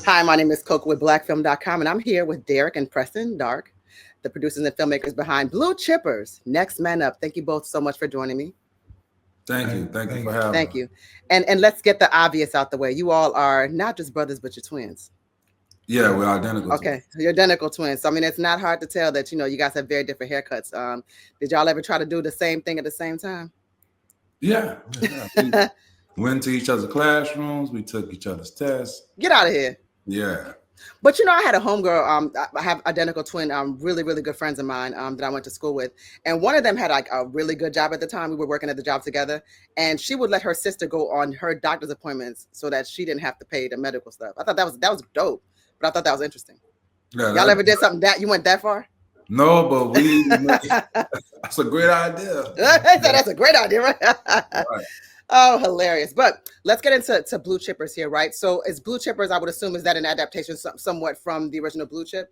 Hi, my name is Coco with blackfilm.com, and I'm here with Derek and Preston Dark, the producers and filmmakers behind Blue Chippers, Next Man Up. Thank you both so much for joining me. Thank you. Thank you for having Thank me. you. And let's get the obvious out the way. You all are not just brothers, but you're twins. Yeah, we're identical. Okay, you're identical twins. So I mean, it's not hard to tell that you guys have very different haircuts. Did y'all ever try to do the same thing at the same time? Yeah. We went to each other's classrooms. We took each other's tests. Get out of here. Yeah. But I had a homegirl. I have identical twin. Really, really good friends of mine. That I went to school with, and one of them had like a really good job at the time. We were working at the job together, and she would let her sister go on her doctor's appointments so that she didn't have to pay the medical stuff. I thought that was dope, but I thought that was interesting. Yeah, y'all ever did something that you went that far? No, but that's a great idea. That's a great idea, right? Right. Oh, hilarious. But let's get into Blue Chippers here, right? So is Blue Chippers, I would assume, is that an adaptation somewhat from the original Blue Chip?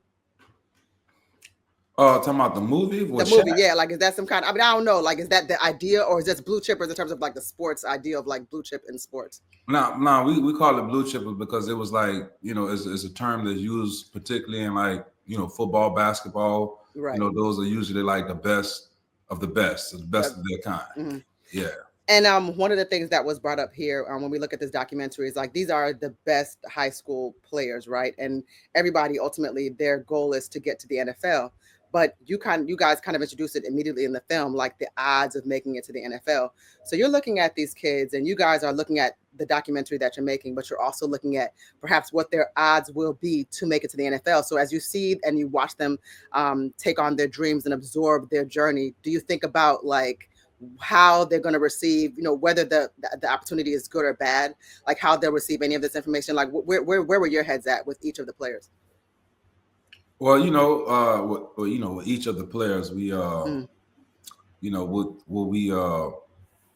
Talking about the movie? The movie, yeah. Like, is that some kind of, I mean, I don't know. Like, is that the idea, or is this Blue Chippers in terms of like the sports idea of like blue chip in sports? No, we call it Blue Chippers because it was like, it's a term that's used particularly in like, football, basketball. Right. Those are usually like the best of the best of their kind. Mm-hmm. Yeah. And one of the things that was brought up here when we look at this documentary is like these are the best high school players, right? And everybody ultimately their goal is to get to the NFL. But you guys kind of introduced it immediately in the film, like the odds of making it to the NFL. So you're looking at these kids, and you guys are looking at the documentary that you're making, but you're also looking at perhaps what their odds will be to make it to the NFL. So as you see and you watch them take on their dreams and absorb their journey, do you think about like how they're going to receive, whether the opportunity is good or bad, like how they'll receive any of this information? Like where were your heads at with each of the players? Well, with each of the players, we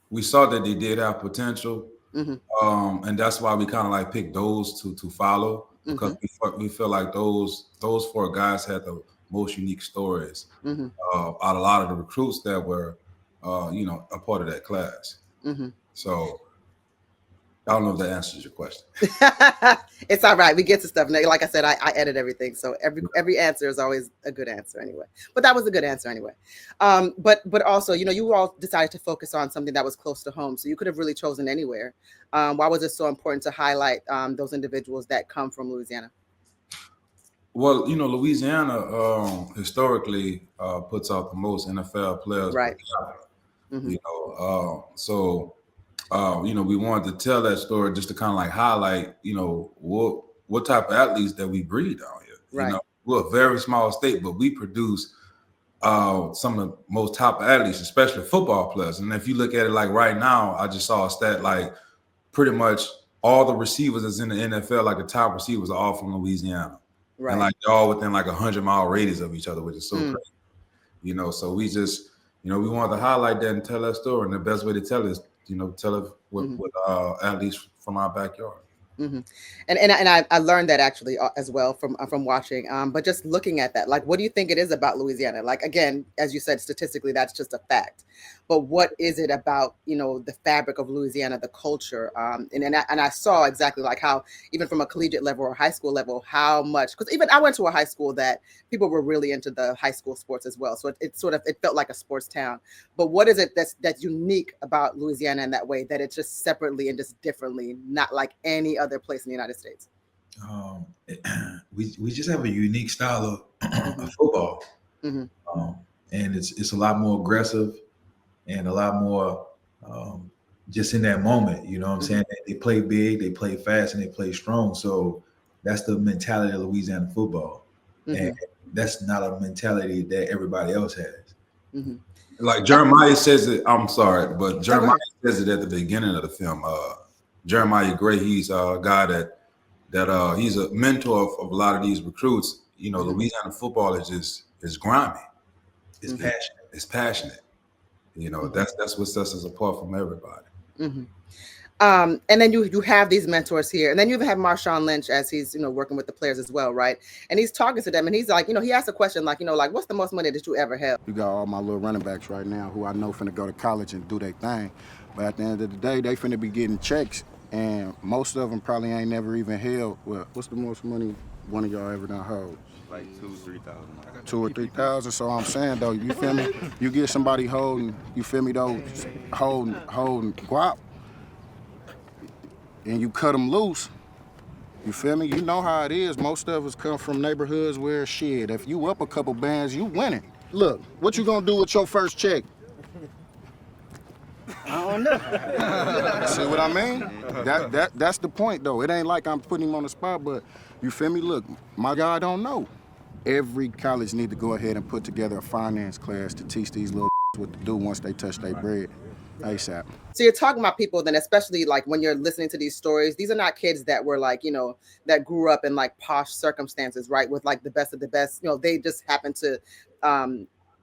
we saw that they did have potential, and that's why we kind of like picked those to follow because we feel like those four guys had the most unique stories out of a lot of the recruits that were a part of that class. So I don't know if that answers your question. It's all right. We get to stuff. Like I said, I edit everything. So every answer is always a good answer anyway. But that was a good answer anyway. But also, you all decided to focus on something that was close to home. So you could have really chosen anywhere. Why was it so important to highlight those individuals that come from Louisiana? Well, Louisiana historically puts out the most NFL players. Right. So we wanted to tell that story just to kind of like highlight, what type of athletes that we breed down here. Right. We're a very small state, but we produce some of the most top athletes, especially football players. And if you look at it like right now, I just saw a stat like pretty much all the receivers that's in the NFL, like the top receivers are all from Louisiana. Right. And like they're all within like 100-mile radius of each other, which is so crazy. So we just, we wanted to highlight that and tell that story. And the best way to tell it is, tell it with athletes from our backyard. And I learned that actually as well from watching. But just looking at that, like, what do you think it is about Louisiana? Like, again, as you said, statistically, that's just a fact. But what is it about, the fabric of Louisiana, the culture? And I saw exactly like how even from a collegiate level or high school level, how much, because even I went to a high school that people were really into the high school sports as well. So it felt like a sports town. But what is it that's unique about Louisiana in that way, that it's just separately and just differently, not like any other place in the United States? We just have a unique style of football, and it's a lot more aggressive and a lot more just in that moment. You know what I'm saying? They play big, they play fast, and they play strong. So that's the mentality of Louisiana football, and that's not a mentality that everybody else has. Like Jeremiah says it. I'm sorry, but Jeremiah says it at the beginning of the film. Jeremiah Gray, he's a guy that he's a mentor of a lot of these recruits. Louisiana football is grimy. It's passionate. It's passionate. That's what sets us apart from everybody. And then you have these mentors here, and then you have Marshawn Lynch as he's working with the players as well, right? And he's talking to them, and he's like, he asked a question like, like, what's the most money that you ever held? You got all my little running backs right now who I know finna go to college and do their thing, but at the end of the day, they finna be getting checks and most of them probably ain't never even held. Well, what's the most money one of y'all ever done hold? Like 2,000-3,000. 2 or 3,000. So I'm saying though, you feel me? You get somebody holding, you feel me though, holding guap, and you cut them loose. You feel me? You know how it is. Most of us come from neighborhoods where shit, if you up a couple bands, you winning. Look, what you gonna do with your first check? I don't know. See what I mean? That's the point though. It ain't like I'm putting him on the spot, but you feel me? Look, my guy don't know. Every college need to go ahead and put together a finance class to teach these little what to do once they touch their bread. ASAP. So you're talking about people then, especially like when you're listening to these stories, these are not kids that were like, that grew up in like posh circumstances, right? With like the best of the best, they just happen to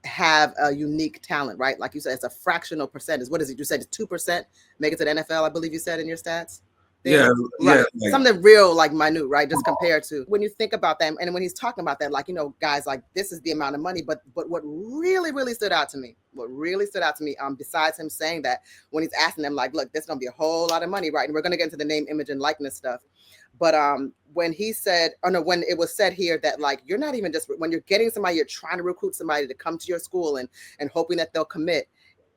have a unique talent, right? Like you said, it's a fractional percentage. What is it? You said it's 2% make it to the NFL, I believe you said in your stats. Yeah, right. Yeah. Something real, like minute, right? Just compared to when you think about them, and when he's talking about that, like guys, like this is the amount of money. But what really stood out to me, besides him saying that, when he's asking them, like, look, this is gonna be a whole lot of money, right? And we're gonna get into the name, image, and likeness stuff. But when he said, when it was said here that like you're not even just when you're getting somebody, you're trying to recruit somebody to come to your school and hoping that they'll commit.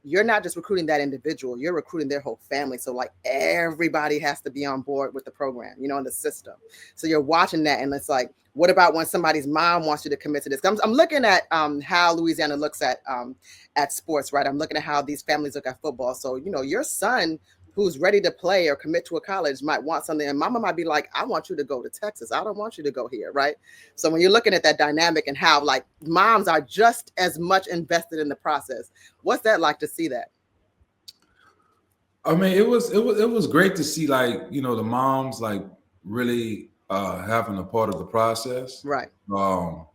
You're not just recruiting that individual, you're recruiting their whole family. So like everybody has to be on board with the program, in the system. So you're watching that and it's like, what about when somebody's mom wants you to commit to this? I'm looking at how Louisiana looks at sports, right? I'm looking at how these families look at football. So, your son who's ready to play or commit to a college might want something. And mama might be like, I want you to go to Texas. I don't want you to go here, right? So when you're looking at that dynamic and how like moms are just as much invested in the process, what's that like to see that? I mean, it was great to see like, the moms like really having a part of the process. Right. Like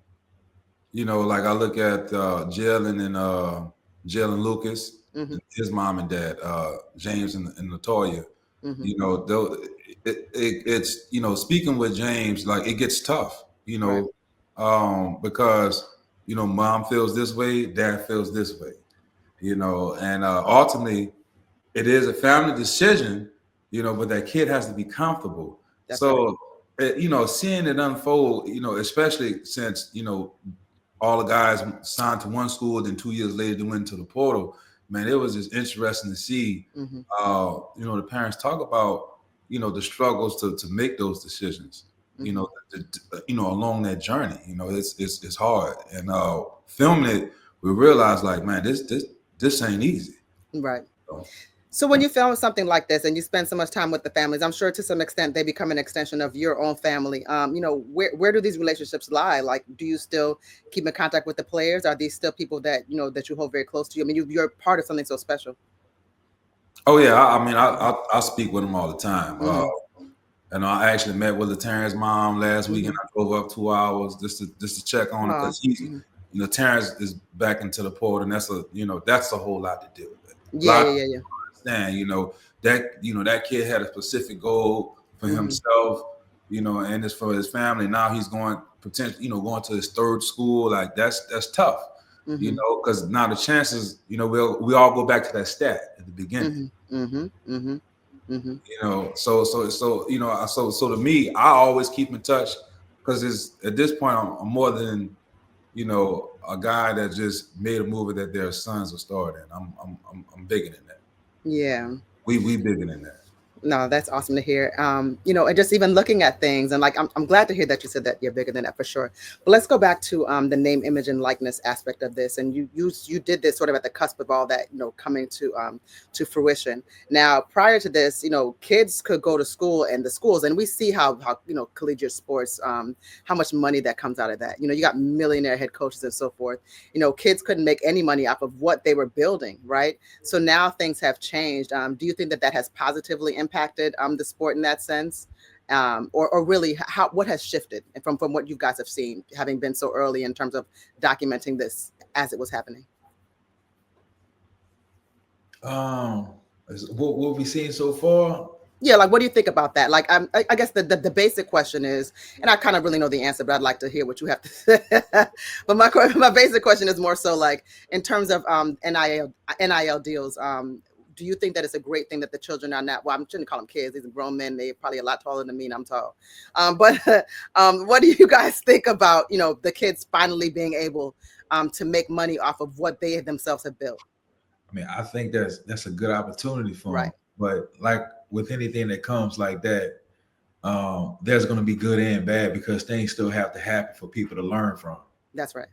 I look at Jalen Lucas, mm-hmm. his mom and dad, James and Latoya. Mm-hmm. It's speaking with James, like it gets tough, right. Because mom feels this way, dad feels this way, and ultimately it is a family decision, but that kid has to be comfortable. That's so right. Seeing it unfold, especially since all the guys signed to one school, then 2 years later they went to the portal. Man, it was just interesting to see, mm-hmm. The parents talk about, the struggles to make those decisions, mm-hmm. Along that journey. It's hard. And filming it, we realized like, man, this ain't easy. Right. So when you film something like this and you spend so much time with the families, I'm sure to some extent they become an extension of your own family. Where do these relationships lie? Like, do you still keep in contact with the players? Are these still people that, that you hold very close to you? I mean, you're part of something so special. Oh, yeah. I speak with them all the time. Mm-hmm. And I actually met with Terrence's mom last week, and I drove up 2 hours just to check on her because he's, mm-hmm. Terrence is back into the port, and that's a whole lot to deal with. Yeah. That kid had a specific goal for mm-hmm. himself, and it's for his family. Now he's going going to his third school. Like that's tough, mm-hmm. Because now the chances, we all go back to that stat at the beginning. Mm-hmm. Mm-hmm. Mm-hmm. So to me, I always keep in touch because at this point I'm more than a guy that just made a movie that their sons are starred in. I'm bigger than that. Yeah. We bigger than that. No, that's awesome to hear. And just even looking at things and like, I'm glad to hear that you said that you're bigger than that for sure. But let's go back to the name, image, and likeness aspect of this. And you did this sort of at the cusp of all that, coming to fruition. Now, prior to this, kids could go to school and the schools, and we see how collegiate sports, how much money that comes out of that. You got millionaire head coaches and so forth. Kids couldn't make any money off of what they were building, right? So now things have changed. Do you think that has positively impacted the sport in that sense, or really what has shifted from what you guys have seen, having been so early in terms of documenting this as it was happening? What we've seen so far. Yeah, like what do you think about that? Like, I guess the basic question is, and I kind of really know the answer, but I'd like to hear what you have to say. But my basic question is more so like in terms of NIL deals. do you think that it's a great thing that the children are not, well, I'm shouldn't call them kids, these are grown men, they're probably a lot taller than me and I'm tall. But what do you guys think about, you know, the kids finally being able to make money off of what they themselves have built? I mean, I think that's a good opportunity for them. Right. But like with anything that comes like that, there's going to be good and bad because things still have to happen for people to learn from. That's right.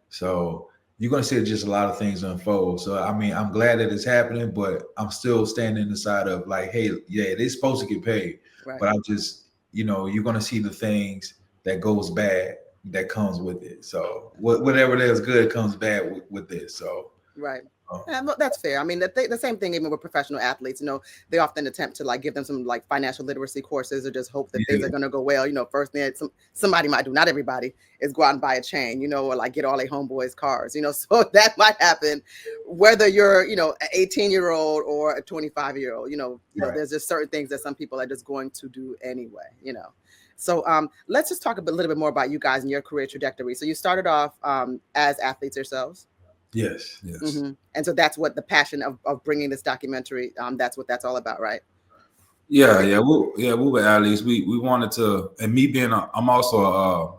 So you're going to see just a lot of things unfold. So, I mean, I'm glad that it's happening, but I'm still standing in the side of like, hey, yeah, they're supposed to get paid. Right. But I'm just, you know, you're going to see the things that goes bad that comes with it. So whatever there's good comes bad with this. So. Right. Yeah, that's fair. I mean, the same thing even with professional athletes, you know, they often attempt to like give them some like financial literacy courses or just hope that things are going to go well. You know, first thing somebody might do, not everybody, is go out and buy a chain, you know, or like get all their homeboys cars, you know, so that might happen whether you're, you know, an 18-year-old or a 25-year-old, you know, Right. there's just certain things that some people are just going to do anyway, you know. So let's just talk a little bit more about you guys and your career trajectory. So you started off as athletes yourselves. Yes. Mm-hmm. And so that's what the passion of bringing this documentary, that's what that's all about, right? Yeah. We were athletes. We wanted to, and me being, I'm also a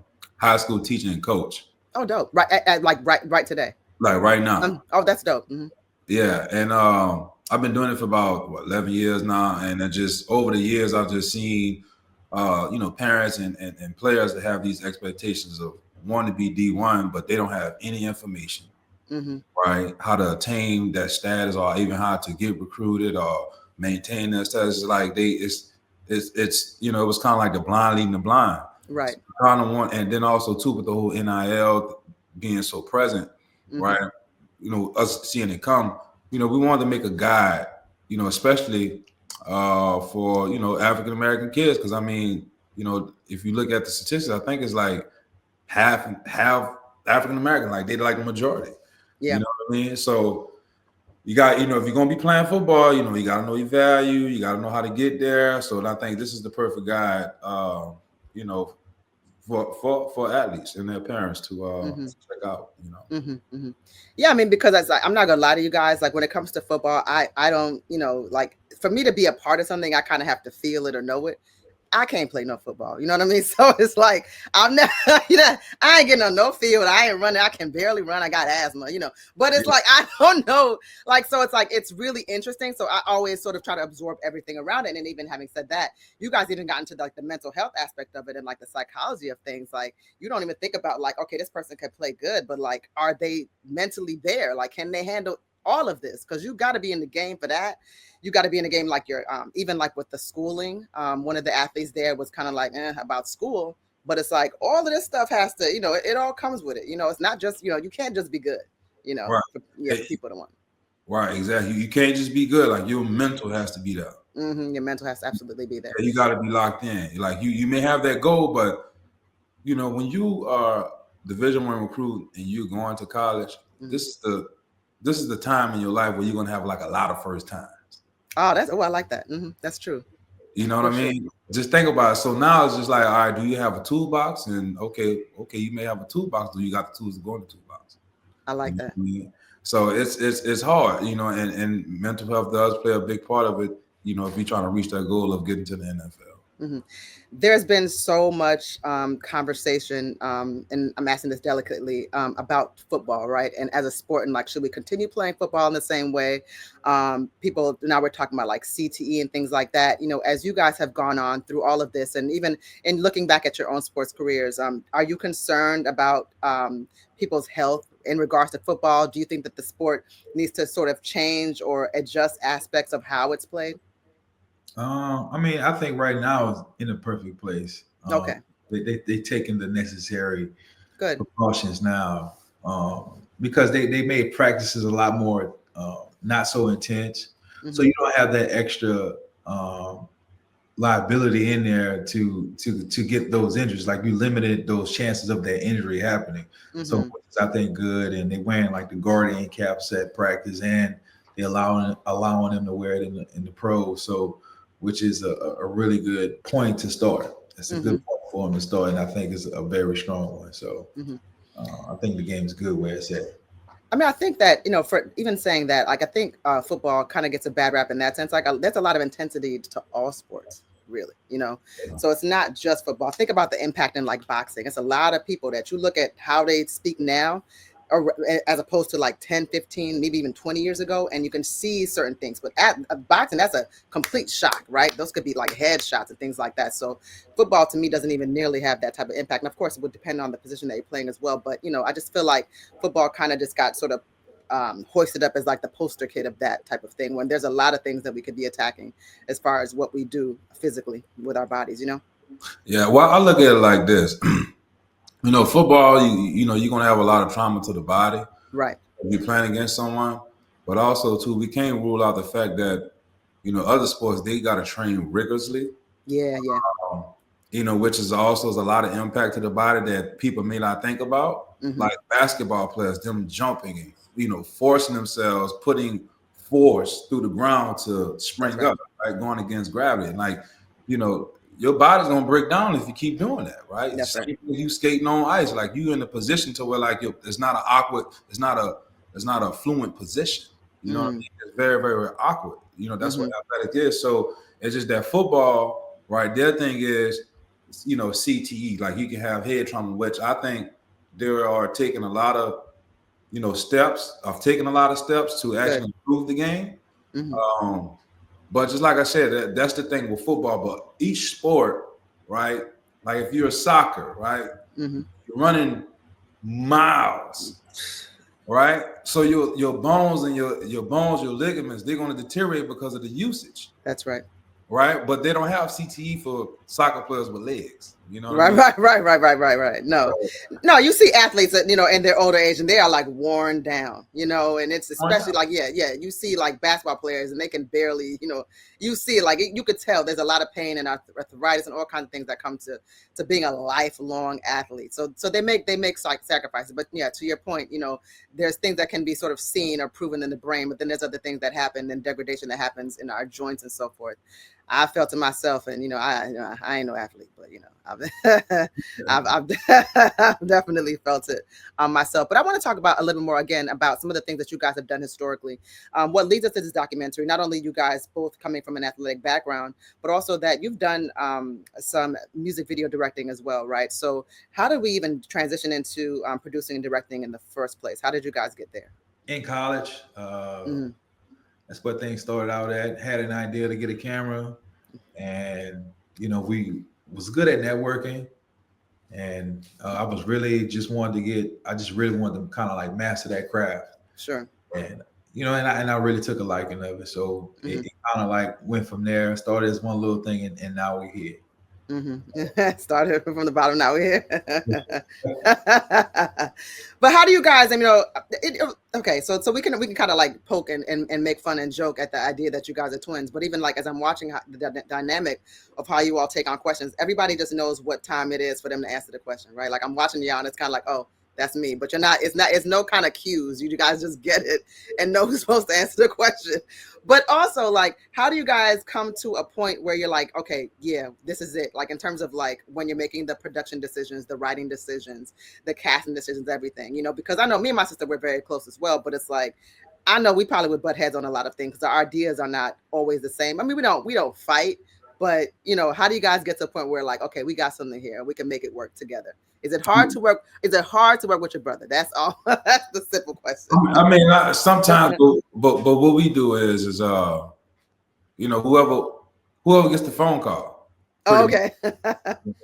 high school teacher and coach. Oh, dope. Right. Right today. Like right now. Oh, that's dope. Mm-hmm. Yeah. And I've been doing it for about 11 years now. And then just over the years, I've just seen, you know, parents and players that have these expectations of wanting to be D1, but they don't have any information. Mm-hmm. Right, how to attain that status, or even how to get recruited or maintain that status. It's like it's you know, it was kind of like the blind leading the blind. Right. So kind of want, and then also too with the whole NIL being so present, Mm-hmm. right? You know, us seeing it come. You know, we wanted to make a guide. You know, especially for, you know, African American kids, because I mean, you know, if you look at the statistics, I think it's like half African American, like they're like the majority. Yeah. You know what I mean? So you got, you know, if you're gonna be playing football, you know, you gotta know your value, you gotta know how to get there. So I think this is the perfect guide, you know, for athletes and their parents to Mm-hmm. check out, you know. Mm-hmm. Mm-hmm. Yeah, I mean, because I'm not gonna lie to you guys, like when it comes to football, I don't, you know, like for me to be a part of something, I kind of have to feel it or know it. I can't play no football. You know what I mean? So it's like, I'm not, you know, I ain't getting on no field. I ain't running. I can barely run. I got asthma, you know, but it's like, I don't know. Like, so it's like, it's really interesting. So I always sort of try to absorb everything around it. And even having said that, you guys even got into like the mental health aspect of it and like the psychology of things. Like, you don't even think about like, okay, this person could play good, but like, are they mentally there? Like, can they handle all of this? Because you got to be in the game for that. You got to be in the game like you're even like with the schooling. One of the athletes there was kind of like about school, but it's like all of this stuff has to, you know, it all comes with it. You know, it's not just, you know, you can't just be good, you know, Right. for people to want. Right, exactly. You can't just be good. Like your mental has to be there. Mm-hmm. Your mental has to absolutely be there. You got to be locked in. Like you may have that goal, but you know, when you are Division I recruit and you're going to college, Mm-hmm. this is the time in your life where you're gonna have like a lot of first times. Oh, I like that. Mm-hmm. That's true. You know what I mean? Just think about it. So now it's just like, all right, do you have a toolbox? And okay, you may have a toolbox. Do you got the tools to go in the toolbox? I like that. So it's hard, you know, and mental health does play a big part of it, you know, if you're trying to reach that goal of getting to the NFL. Mm-hmm. There's been so much conversation, and I'm asking this delicately, about football, right? And as a sport, and like, should we continue playing football in the same way? People, now we're talking about like CTE and things like that. You know, as you guys have gone on through all of this, and even in looking back at your own sports careers, are you concerned about people's health in regards to football? Do you think that the sport needs to sort of change or adjust aspects of how it's played? I mean, I think right now is in a perfect place. Okay. They taking the necessary Good precautions now, because they made practices a lot more not so intense. Mm-hmm. So you don't have that extra liability in there to get those injuries. Like you limited those chances of that injury happening. Mm-hmm. So which is, I think, good. And they wearing like the guardian caps at practice, and they allowing them to wear it in the pros. So which is a really good point to start. It's a mm-hmm. good point for them to start, and I think it's a very strong one. So I think the game is good where it's at. I mean, I think that, for even saying that, like, I think football kind of gets a bad rap in that sense. Like, there's a lot of intensity to all sports, really, So it's not just football. Think about the impact in like boxing. It's a lot of people that you look at how they speak now, or as opposed to like 10, 15, maybe even 20 years ago, and you can see certain things. But at boxing, that's a complete shock, right? Those could be like headshots and things like that. So football to me doesn't even nearly have that type of impact. And of course, it would depend on the position that you're playing as well. But I just feel like football kind of just got sort of hoisted up as like the poster kid of that type of thing, when there's a lot of things that we could be attacking as far as what we do physically with our bodies. Yeah, well, I look at it like this. Football, you're gonna have a lot of trauma to the body, right? If you're playing against someone, but also too, we can't rule out the fact that other sports, they got to train rigorously. Yeah. Which is also a lot of impact to the body that people may not think about. Mm-hmm. Like basketball players, them jumping and forcing themselves, putting force through the ground to spring up, right? Going against gravity, and like your body's gonna break down if you keep doing that, right? That's right. You skating on ice, like you in a position to where like it's not an awkward, it's not a fluent position. You know what I mean? It's very, very awkward. That's what athletic is. So it's just that football, right? Their thing is, CTE, like you can have head trauma, which I think there are taking a lot of, steps to actually improve the game. Mm-hmm. But just like I said, that's the thing with football. But each sport, right? Like if you're a soccer, right? Mm-hmm. You're running miles, right? So your bones and your ligaments, they're going to deteriorate because of the usage. That's right. Right, but they don't have CTE for soccer players with legs. Right. No, you see athletes that in their older age and they are like worn down, and it's especially like you see like basketball players and they can barely, you see like you could tell there's a lot of pain and arthritis and all kinds of things that come to being a lifelong athlete. So they make like sacrifices. But yeah, to your point, there's things that can be sort of seen or proven in the brain, but then there's other things that happen and degradation that happens in our joints and so forth. I felt it myself, and I ain't no athlete, but I've definitely felt it myself. But I want to talk about a little more again about some of the things that you guys have done historically. What leads us to this documentary, not only you guys both coming from an athletic background, but also that you've done some music video directing as well, right? So how did we even transition into producing and directing in the first place? How did you guys get there? In college. That's what things started out at. Had an idea to get a camera, and we was good at networking, and I really wanted to kind of like master that craft. Sure. And I really took a liking of it. So it kind of like went from there. Started as one little thing, and now we're here. Started from the bottom, now we're here. But how do you guys, okay, so we can kind of like poke and make fun and joke at the idea that you guys are twins, but even like as I'm watching the dynamic of how you all take on questions, everybody just knows what time it is for them to answer the question, right? Like I'm watching y'all and it's kind of like, oh, that's me, but it's no kind of cues. You guys just get it and know who's supposed to answer the question. But also, like, how do you guys come to a point where you're like, okay, yeah, this is it? Like in terms of like when you're making the production decisions, the writing decisions, the casting decisions, everything, because I know me and my sister, we're very close as well, but it's like, I know we probably would butt heads on a lot of things because our ideas are not always the same. I mean, we don't fight, but how do you guys get to a point where like, okay, we got something here, we can make it work together? Is it hard to work? Is it hard to work with your brother? That's all. That's the simple question. I mean, sometimes, but what we do is whoever gets the phone call. Oh, okay.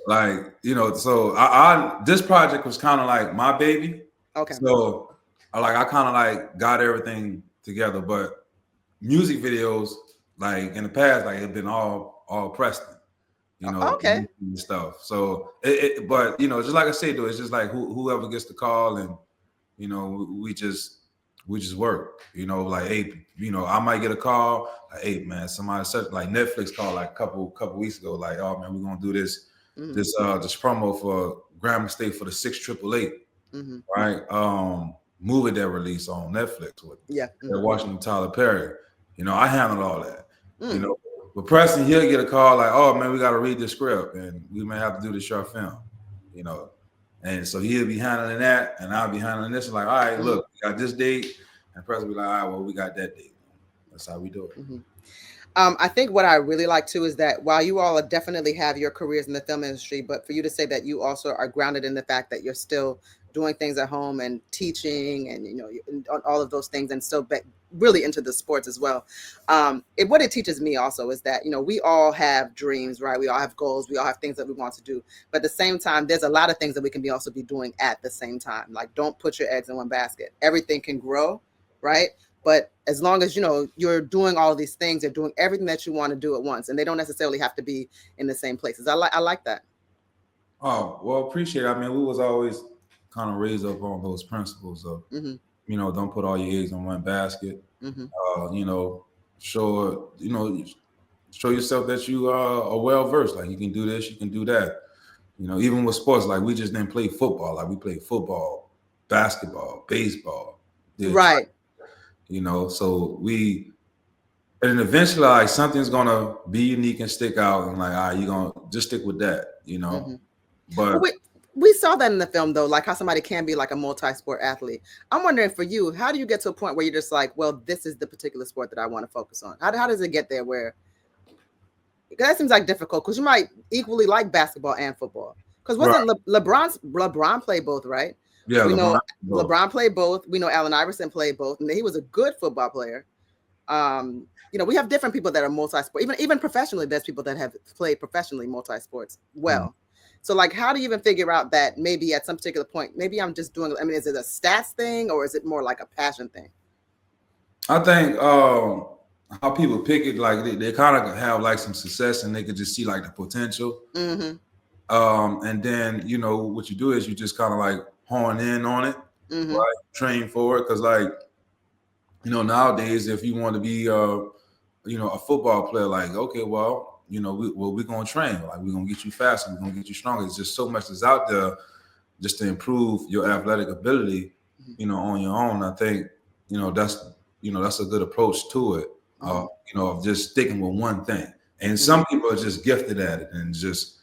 Like so I this project was kind of like my baby. Okay. So I kind of like got everything together, but music videos like in the past like it's been all Preston. Okay. And stuff. So but just like I said, though, it's just like whoever gets the call, and we just work. Like, hey, I might get a call. Like, hey, man, somebody said like Netflix called like a couple weeks ago. Like, oh man, we're gonna do this this promo for Grambling State for the 688, right? Movie that released on Netflix with Washington Tyler Perry. I handled all that. But Preston, he'll get a call like, oh man, we got to read the script and we may have to do the short film, And so he'll be handling that, and I'll be handling this. Like, all right, look, we got this date, and Preston will be like, all right, well, we got that date. That's how we do it. I think what I really like too is that while you all definitely have your careers in the film industry, but for you to say that you also are grounded in the fact that you're still doing things at home and teaching and, you know, all of those things, and still really into the sports as well. What it teaches me also is that, you know, we all have dreams, right? We all have goals. We all have things that we want to do. But at the same time, there's a lot of things that we can also be doing at the same time. Like, don't put your eggs in one basket. Everything can grow, right? But as long as, you know, you're doing all of these things, you're doing everything that you want to do at once, and they don't necessarily have to be in the same places. I like that. Oh, well, appreciate it. I mean, we was always kind of raised up on those principles of, you know, don't put all your eggs in one basket. You know, show yourself that you are well versed. Like, you can do this, you can do that. You know, even with sports, like, we just didn't play football. Like, we played football, basketball, baseball. Right. You know, so and eventually, like, something's gonna be unique and stick out, and like, all right, you're gonna just stick with that, you know. But we saw that in the film, though, like how somebody can be like a multi-sport athlete. I'm wondering for you, how do you get to a point where you're just like, well, this is the particular sport that I want to focus on? How does it get there? Because that seems like difficult, because you might equally like basketball and football. Because wasn't LeBron played both, right? Yeah, we know LeBron played both. We know Allen Iverson played both, and he was a good football player. You know, we have different people that are multi-sport. Even professionally, there's people that have played professionally multi-sports well. So, like, how do you even figure out that maybe at some particular point, maybe I'm just doing, I mean, is it a stats thing, or is it more like a passion thing? I think how people pick it, like, they kind of have like some success, and they could just see like the potential. And then, you know, what you do is you just kind of like hone in on it, right? Train for it, because, like, you know, nowadays, if you want to be you know, a football player, like, okay, well, you know, we're gonna train, like, we're gonna get you faster, we're gonna get you stronger. It's just so much that's out there just to improve your athletic ability, you know, on your own. I think, you know, that's a good approach to it. You know, of just sticking with one thing. And some people are just gifted at it, and just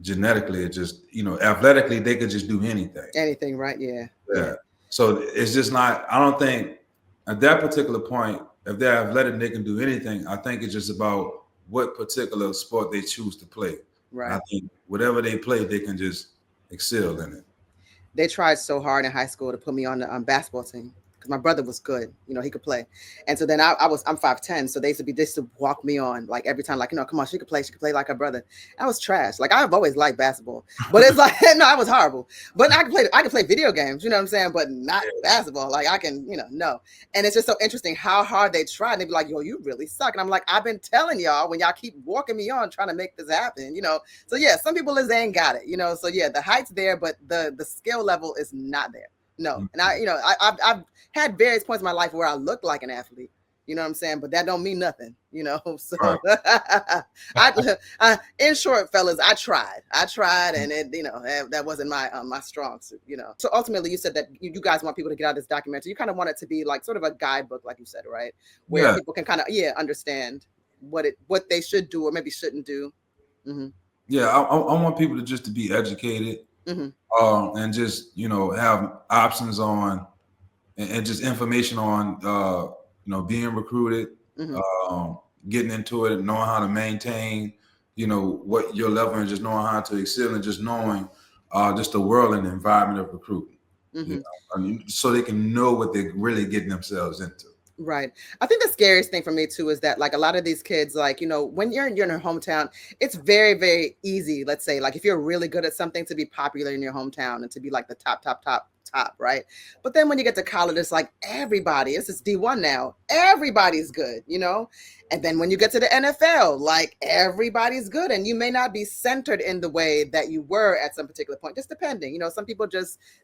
genetically, it just, you know, athletically, they could just do anything. Right? Yeah. So it's just not, I don't think at that particular point, if they're athletic, they can do anything. I think it's just about what particular sport they choose to play. Right. I think whatever they play, they can just excel in it. They tried so hard in high school to put me on the basketball team, because my brother was good, you know, he could play. And so then I'm 5'10", so they used to walk me on, like, every time, like, you know, come on, she could play like her brother. I was trash. Like, I've always liked basketball, but it's like, no, I was horrible. But I can play video games, you know what I'm saying, but not basketball. Like, I can, you know, no. And it's just so interesting how hard they tried. And they'd be like, yo, you really suck. And I'm like, I've been telling y'all, when y'all keep walking me on trying to make this happen, you know. So yeah, some people they ain't got it, you know. So yeah, the height's there, but the skill level is not there. No. And I've had various points in my life where I looked like an athlete, you know what I'm saying? But that don't mean nothing, you know? So in short, fellas, I tried, and it, you know, that wasn't my strong suit, you know? So ultimately you said that you guys want people to get out of this documentary. You kind of want it to be like sort of a guidebook, like you said, right? Where people can kind of, understand what they should do or maybe shouldn't do. Yeah. I want people to be educated. And just, you know, have options on and just information on you know, being recruited, getting into it, and knowing how to maintain, you know, what your level, and just knowing how to excel, and just knowing just the world and the environment of recruiting. You know? I mean, so they can know what they're really getting themselves into. Right. I think the scariest thing for me too is that, like, a lot of these kids, like, you know, when you're in your hometown, it's very, very easy. Let's say, like, if you're really good at something, to be popular in your hometown and to be like the top, right? But then when you get to college, it's like everybody, this is D1 now, everybody's good, you know? And then when you get to the NFL, like, everybody's good, and you may not be centered in the way that you were at some particular point, just depending, you know. Some people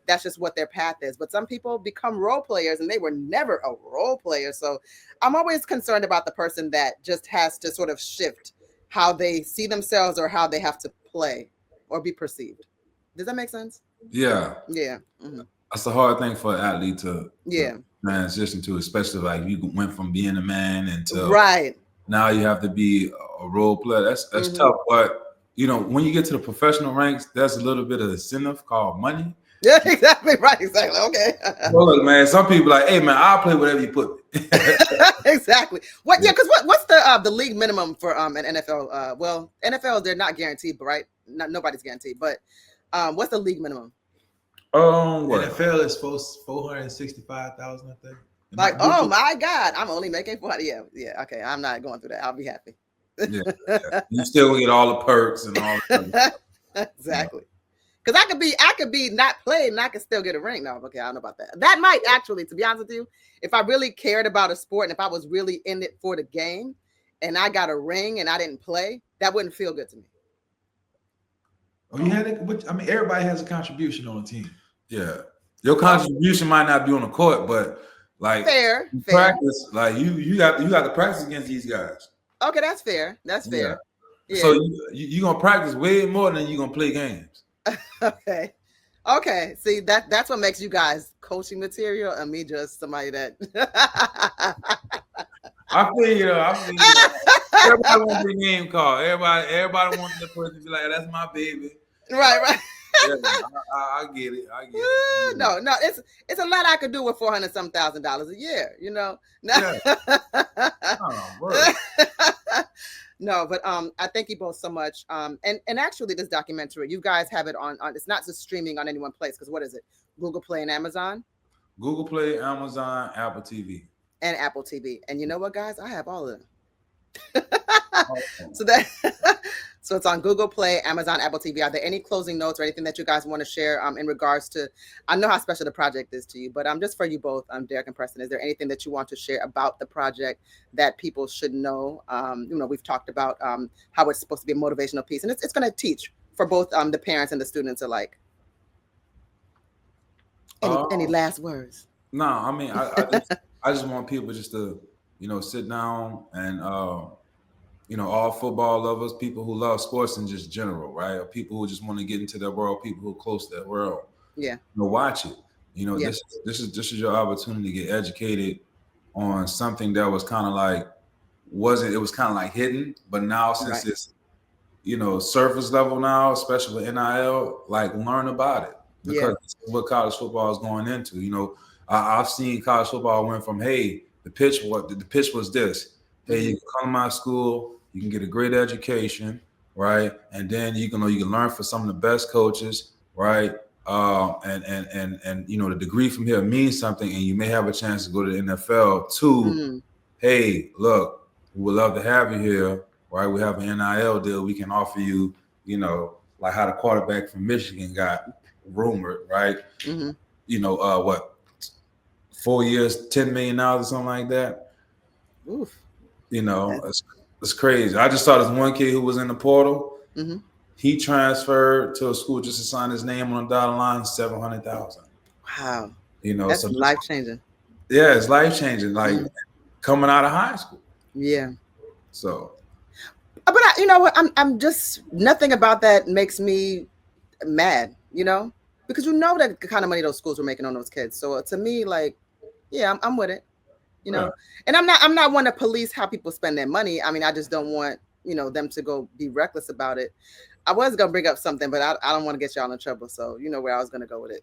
that's just what their path is, but some people become role players, and they were never a role player. So I'm always concerned about the person that just has to sort of shift how they see themselves or how they have to play or be perceived. Does that make sense? Yeah. That's a hard thing for an athlete to transition to, especially like you went from being a man into now you have to be a role player. That's tough, but when you get to the professional ranks, there's a little bit of incentive called money. Yeah, exactly right. Exactly. Okay. Well, look, man, some people like, hey, man, I'll play whatever you put me. Exactly. What? Yeah, because what's the league minimum for an NFL? Well, NFL they're not guaranteed, but right? Nobody's guaranteed. But what's the league minimum? What? NFL is supposed 465,000, I think. Like, oh my God, I'm only making 40. Yeah. Okay, I'm not going through that. I'll be happy. Yeah. You still get all the perks and all that. Exactly. Because I could be not played and I could still get a ring. No, okay, I don't know about that. That might actually, to be honest with you, if I really cared about a sport and if I was really in it for the game and I got a ring and I didn't play, that wouldn't feel good to me. Oh, you had it. I mean, everybody has a contribution on a team. Yeah, your contribution might not be on the court, but like fair. Practice, like you got to practice against these guys. Okay, that's fair. That's fair. Yeah. So you gonna practice way more than you gonna play games. Okay. See, that's what makes you guys coaching material and me just somebody that I feel you. Everybody wants the name call. Everybody wants the person to be like, that's my baby. Right. Yeah, I get it. No, it's a lot I could do with $400,000 a year, Yeah. Oh, No, but I thank you both so much. And actually, this documentary, you guys have it on. It's not just streaming on any one place because what is it? Google Play and Amazon. Google Play, Amazon, Apple TV, and Apple TV. And you know what, guys? I have all of them. Awesome. So it's on Google Play, Amazon, Apple TV. Are there any closing notes or anything that you guys want to share in regards to? I know how special the project is to you, but just for you both, Derek and Preston, is there anything that you want to share about the project that people should know? We've talked about how it's supposed to be a motivational piece, and it's going to teach for both the parents and the students alike. Any last words? No, I mean, I just want people just to, sit down and, all football lovers, people who love sports in just general, right? Or people who just want to get into their world, people who are close to their world. Yeah. Watch it. This is your opportunity to get educated on something that was kind of like, it was kind of like hidden, but now since it's, surface level now, especially with NIL, like learn about it. Because this is what college football is going into. I've seen college football went from, hey, the pitch was this. Hey, you can come to my school, you can get a great education, right? And then you can learn from some of the best coaches, right? And the degree from here means something, and you may have a chance to go to the NFL too. Hey, look, we would love to have you here, right? We have an NIL deal. We can offer you, like how the quarterback from Michigan got rumored, right? 4 years, $10 million or something like that. Oof. It's crazy. I just saw this one kid who was in the portal. He transferred to a school just to sign his name on the dotted line, $700,000. Wow. That's life changing. Yeah, it's life changing. Like coming out of high school. Yeah. So. But you know what? I'm just nothing about that makes me mad. Because that the kind of money those schools were making on those kids. So to me, like, yeah, I'm with it. Yeah. And I'm not one to police how people spend their money. I mean, I just don't want, them to go be reckless about it. I was going to bring up something, but I don't want to get y'all in trouble. So you know where I was going to go with it.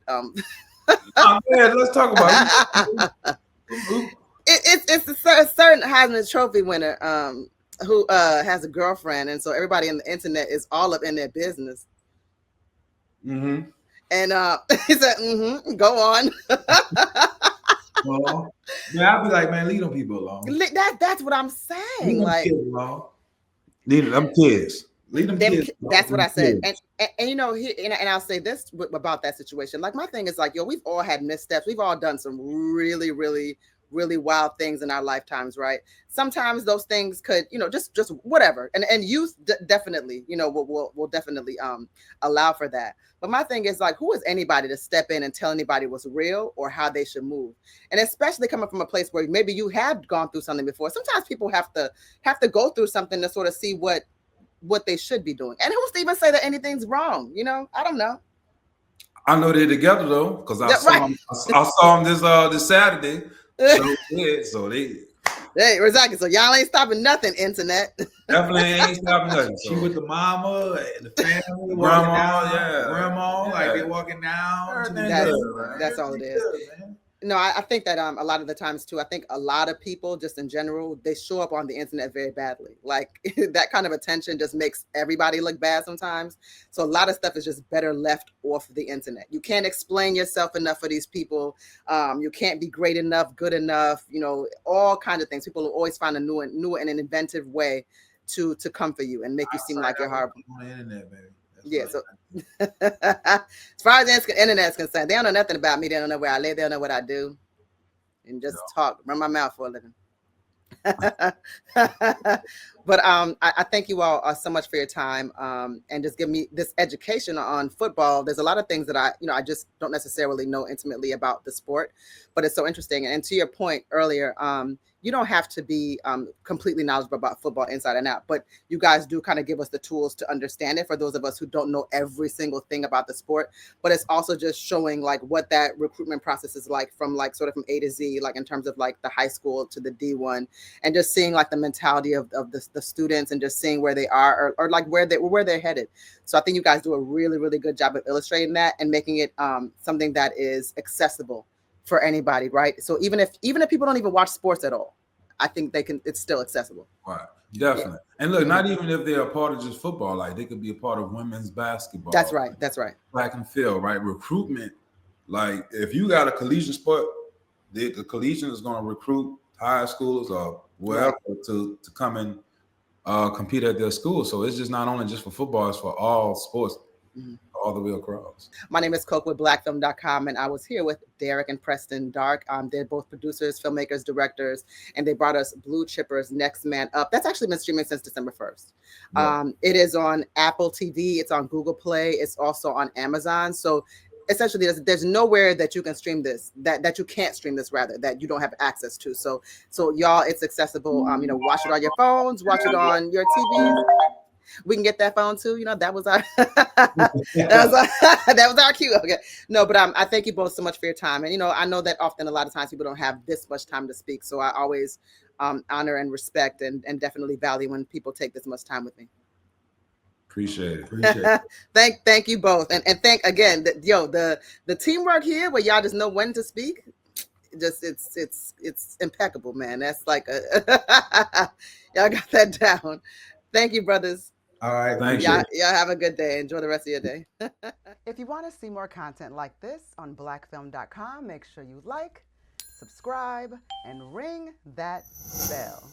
Let's talk about it. It's a certain Heisman Trophy winner who has a girlfriend. And so everybody on the internet is all up in their business. And he said, go on. Well, I'll be like, man, leave them people alone. That's what I'm saying. Leave them kids. Leave them kids. That's what I said. And I'll say this about that situation. Like my thing is like, we've all had missteps. We've all done some really, really, really wild things in our lifetimes, right? Sometimes those things could, just whatever. And youth definitely, will definitely allow for that. But my thing is like, who is anybody to step in and tell anybody what's real or how they should move? And especially coming from a place where maybe you have gone through something before. Sometimes people have to go through something to sort of see what they should be doing. And who's to even say that anything's wrong? I don't know. I know they're together though, because I saw them this Saturday. So they Hey, exactly. So y'all ain't stopping nothing, internet. Definitely ain't stopping nothing. She with the mama and the family, Grandma, walking down, yeah. grandma, like they Yeah. walking down. Everything That's good, man. that's all it is. Good, man. No, I think that a lot of the times too, I think a lot of people just in general, they show up on the internet very badly. Like that kind of attention just makes everybody look bad sometimes. So a lot of stuff is just better left off the internet. You can't explain yourself enough for these people. You can't be great enough, good enough, you know, all kinds of things. People will always find a new and an inventive way to come for you and make you seem like you're horrible. On the internet, baby. Yeah, so as far as the internet is concerned, they don't know nothing about me. They don't know where I live. They don't know what I do. And just talk, run my mouth for a living. But I thank you all so much for your time and just give me this education on football. There's a lot of things that I just don't necessarily know intimately about the sport, but it's so interesting. And to your point earlier, you don't have to be completely knowledgeable about football inside and out, but you guys do kind of give us the tools to understand it for those of us who don't know every single thing about the sport. But it's also just showing like what that recruitment process is like from like sort of from A to Z, like in terms of like the high school to the D1, and just seeing like the mentality of the students and just seeing where they are or like where they're headed. So I think you guys do a really, really good job of illustrating that and making it something that is accessible for anybody, right? So even if people don't even watch sports at all, I think it's still accessible. Right. Definitely. Yeah. And look, not even if they're a part of just football, like they could be a part of women's basketball. That's right. That's right. Track and field, right? Recruitment. Like if you got a collegiate sport, the collegiate is going to recruit high schoolers or wherever to come and compete at their school. So it's just not only just for football, it's for all sports. All the way across. My name is Coke with blackfilm.com, and I was here with Derek and Preston Dark. They're both producers, filmmakers, directors, and they brought us Blue Chippers Next Man Up. That's actually been streaming since December 1st. Yeah. It is on Apple TV. It's on Google Play. It's also on Amazon. So essentially there's nowhere that you can stream this, that you can't stream this, rather, that you don't have access to. So y'all, it's accessible. Watch it on your phones, watch it on your TVs. We can get that phone too. That was our that was our cue. Okay. No, but I thank you both so much for your time. And I know that often a lot of times people don't have this much time to speak. So I always honor and respect and definitely value when people take this much time with me. Appreciate it. Thank you both. And thank again the teamwork here where y'all just know when to speak. Just it's impeccable, man. That's like y'all got that down. Thank you, brothers. All right. Thank you. Y'all have a good day. Enjoy the rest of your day. If you want to see more content like this on blackfilm.com, make sure you like, subscribe, and ring that bell.